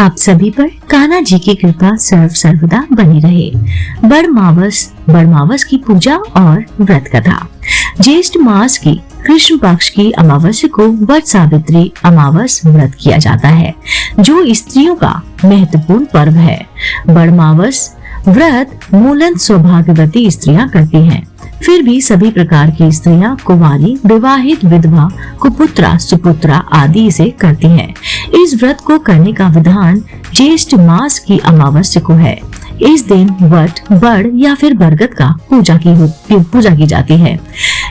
आप सभी पर कान्हा जी की कृपा सर्वदा बनी रहे। बड़मावस की पूजा और व्रत कथा। ज्येष्ठ मास की कृष्ण पक्ष की अमावस्या को वट सावित्री अमावस व्रत किया जाता है, जो स्त्रियों का महत्वपूर्ण पर्व है। बड़मावस व्रत मूलन सौभाग्यवती स्त्रियां करती हैं। फिर भी सभी प्रकार की स्त्रियां कुंवारी, विवाहित, विधवा, कुपुत्रा, सुपुत्रा आदि इसे करती हैं। इस व्रत को करने का विधान ज्येष्ठ मास की अमावस्या को है। इस दिन वट, बड़ या फिर बरगद का पूजा की जाती है।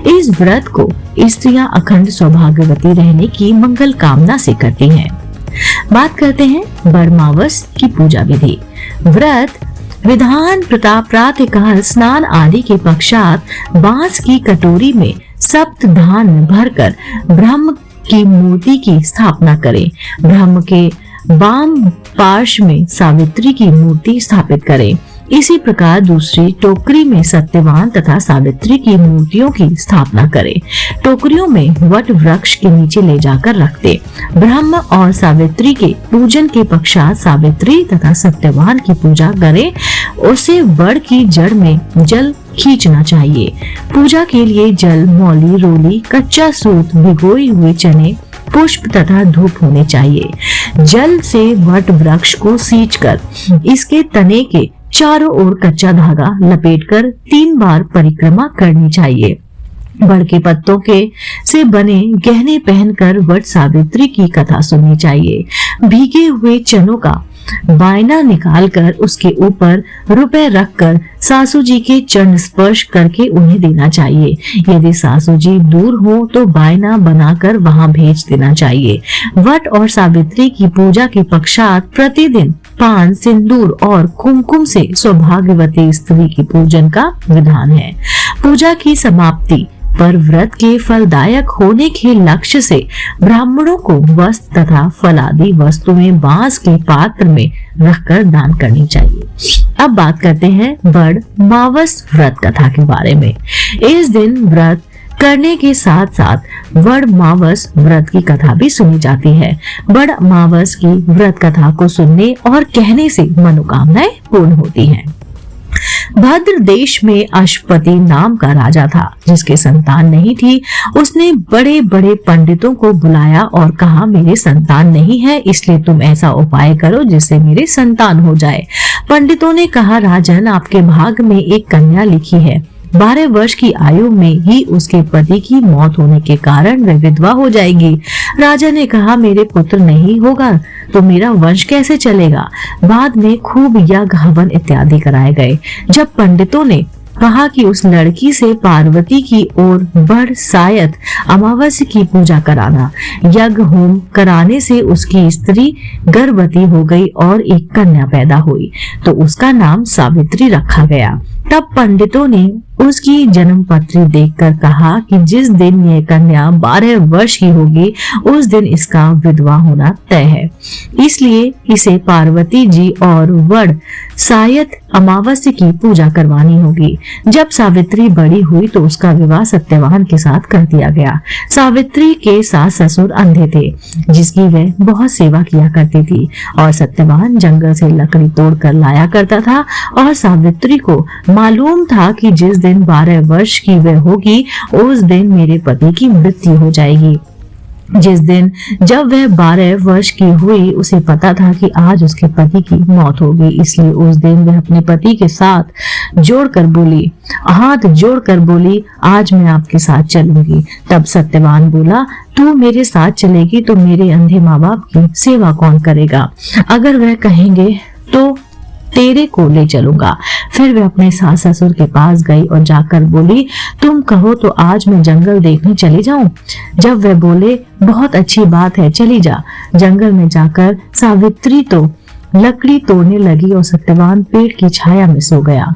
इस व्रत को स्त्रियां अखंड सौभाग्यवती रहने की मंगल कामना से करती हैं। बात करते हैं बड़मावस की पूजा विधि। व्रत विधान प्रातःकाल स्नान आदि के पश्चात बांस की कटोरी में सप्त धान भरकर ब्रह्म की मूर्ति की स्थापना करें। ब्रह्म के वाम पार्श्व में सावित्री की मूर्ति स्थापित करें। इसी प्रकार दूसरी टोकरी में सत्यवान तथा सावित्री की मूर्तियों की स्थापना करें। टोकरियों में वट वृक्ष के नीचे ले जाकर रख दे। ब्रह्म और सावित्री के पूजन के पश्चात सावित्री तथा सत्यवान की पूजा करें। उसे वड़ की जड़ में जल खींचना चाहिए। पूजा के लिए जल, मौली, रोली, कच्चा सूत, भिगोए हुए चने, पुष्प तथा धूप होने चाहिए। जल से वट वृक्ष को सींचकर इसके तने के चारों ओर कच्चा धागा लपेटकर 3 बार परिक्रमा करनी चाहिए। बड़ के पत्तों के से बने गहने पहनकर वट सावित्री की कथा सुननी चाहिए। भीगे हुए चनों का बायना निकालकर उसके ऊपर रुपए रखकर सासू जी के चरण स्पर्श करके उन्हें देना चाहिए। यदि सासू जी दूर हो तो बायना बनाकर वहां भेज देना चाहिए। वट और सावित्री की पूजा के पश्चात प्रतिदिन पान, सिंदूर और कुमकुम से सौभाग्यवती स्त्री की पूजन का विधान है। पूजा की समाप्ति पर व्रत के फलदायक होने के लक्ष्य से ब्राह्मणों को वस्त्र तथा फल आदि वस्तुएं बांस के पात्र में रखकर दान करनी चाहिए। अब बात करते हैं बड़मावस व्रत कथा के बारे में। इस दिन व्रत करने के साथ साथ बड़मावस व्रत की कथा भी सुनी जाती है। बड़मावस की व्रत कथा को सुनने और कहने से मनोकामनाएं पूर्ण होती हैं। भद्र देश में अश्वपति नाम का राजा था, जिसके संतान नहीं थी। उसने बड़े बड़े पंडितों को बुलाया और कहा, मेरे संतान नहीं है, इसलिए तुम ऐसा उपाय करो जिससे मेरे संतान हो जाए। पंडितों ने कहा, राजन, आपके भाग में एक कन्या लिखी है। 12 वर्ष की आयु में ही उसके पति की मौत होने के कारण वह विधवा हो जाएगी। राजा ने कहा, मेरे पुत्र नहीं होगा तो मेरा वंश कैसे चलेगा। बाद में खूब यज्ञ, हवन इत्यादि कराए गए। जब पंडितों ने कहा कि उस लड़की से पार्वती की ओर बड़ सायत अमावस्या की पूजा कराना, यज्ञ होम कराने से उसकी स्त्री गर्भवती हो गई और एक कन्या पैदा हुई, तो उसका नाम सावित्री रखा गया। तब पंडितों ने उसकी जन्म पत्री देखकर कहा कि जिस दिन यह कन्या 12 वर्ष की होगी उस दिन इसका विधवा होना तय है, इसलिए इसे पार्वती जी और वड़ सायत अमावस्या की पूजा करवानी होगी। जब सावित्री बड़ी हुई तो उसका विवाह सत्यवान के साथ कर दिया गया। सावित्री के सास ससुर अंधे थे, जिसकी वह बहुत सेवा किया करती थी, और सत्यवान जंगल से लकड़ी तोड़कर लाया करता था। और सावित्री को मालूम था कि जिस दिन 12 वर्ष की वह होगी उस दिन मेरे पति की मृत्यु हो जाएगी। जिस दिन जब वह 12 वर्ष की हुई उसे पता था कि आज उसके पति की मौत होगी, इसलिए उस दिन वह अपने पति के साथ हाथ जोड़कर बोली, आज मैं आपके साथ चलूंगी। तब सत्यवान बोला, तू मेरे साथ चलेगी तो मेरे अंधे माँ बाप की सेवा कौन करेगा। अगर वह कहेंगे तो तेरे को ले चलूंगा। फिर वह अपने सास ससुर के पास गई और जाकर बोली, तुम कहो तो आज मैं जंगल देखने चली जाऊं। जब वह बोले, बहुत अच्छी बात है, चली जा। जंगल में जाकर सावित्री तो लकड़ी तोड़ने लगी और सत्यवान पेड़ की छाया में सो गया।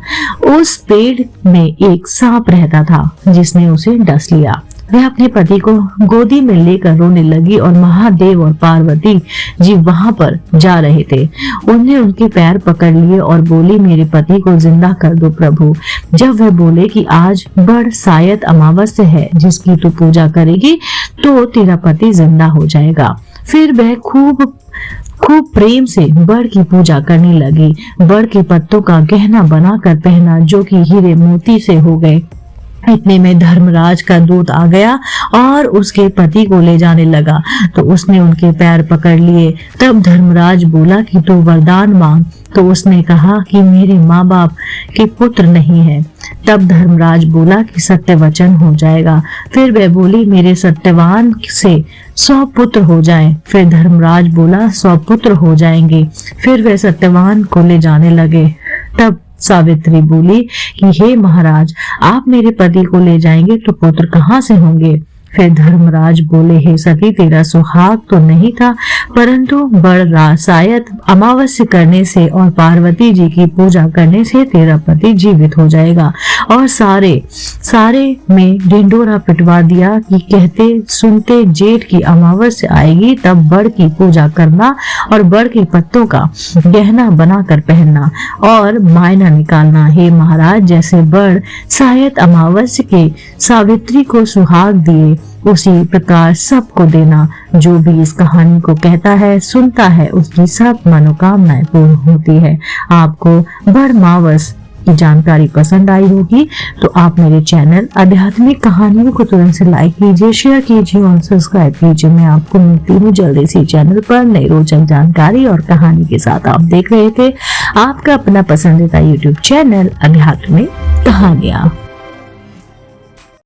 उस पेड़ में एक सांप रहता था, जिसने उसे डस लिया। वह अपने पति को गोदी में लेकर रोने लगी और महादेव और पार्वती जी वहां पर जा रहे थे। उन्हें उनके पैर पकड़ लिए और बोली, मेरे पति को जिंदा कर दो प्रभु। जब वह बोले कि आज बड़ सायत अमावस्या है जिसकी तू पूजा करेगी तो तेरा पति जिंदा हो जाएगा। फिर वह खूब प्रेम से बड़ की पूजा करने लगी। बड़ के पत्तों का गहना बनाकर पहना, जो कि हीरे मोती से हो गए। इतने में धर्मराज का दूत आ गया और उसके पति को ले जाने लगा, तो उसने उनके पैर पकड़ लिए। तब धर्मराज बोला कि तू वरदान मांग, तो उसने कहा कि मेरे माँ बाप के पुत्र नहीं है। तब धर्मराज बोला कि सत्य वचन हो जाएगा। फिर वह बोली मेरे सत्यवान से 100 पुत्र हो जाएं। फिर धर्मराज बोला 100 पुत्र हो जाएंगे। फिर वह सत्यवान को ले जाने लगे। तब सावित्री बोली कि हे महाराज, आप मेरे पति को ले जाएंगे तो पुत्र कहाँ से होंगे? फिर धर्मराज बोले हे सती, तेरा सुहाग तो नहीं था, परंतु बड़ शायद अमावस्या करने से और पार्वती जी की पूजा करने से तेरा पति जीवित हो जाएगा। और सारे में ढिंडोरा पिटवा दिया कि कहते सुनते जेठ की अमावस्या आएगी तब बड़ की पूजा करना और बड़ के पत्तों का गहना बनाकर पहनना और मायना निकालना। हे महाराज, जैसे बड़ शायद अमावस्या के सावित्री को सुहाग दिए, उसी प्रकार सबको देना। जो भी इस कहानी को कहता है, सुनता है, उसकी सब मनोकामनाएं पूर्ण होती है। आपको बड़ मावस की जानकारी पसंद आई होगी तो आप मेरे चैनल आध्यात्मिक कहानियों को तुरंत से लाइक कीजिए, शेयर कीजिए और सब्सक्राइब कीजिए। मैं आपको मिलती हूँ जल्दी से चैनल पर नई रोचक जानकारी और कहानी के साथ। आप देख रहे थे आपका अपना पसंदीदा यूट्यूब चैनल आध्यात्मिक कहानियाँ।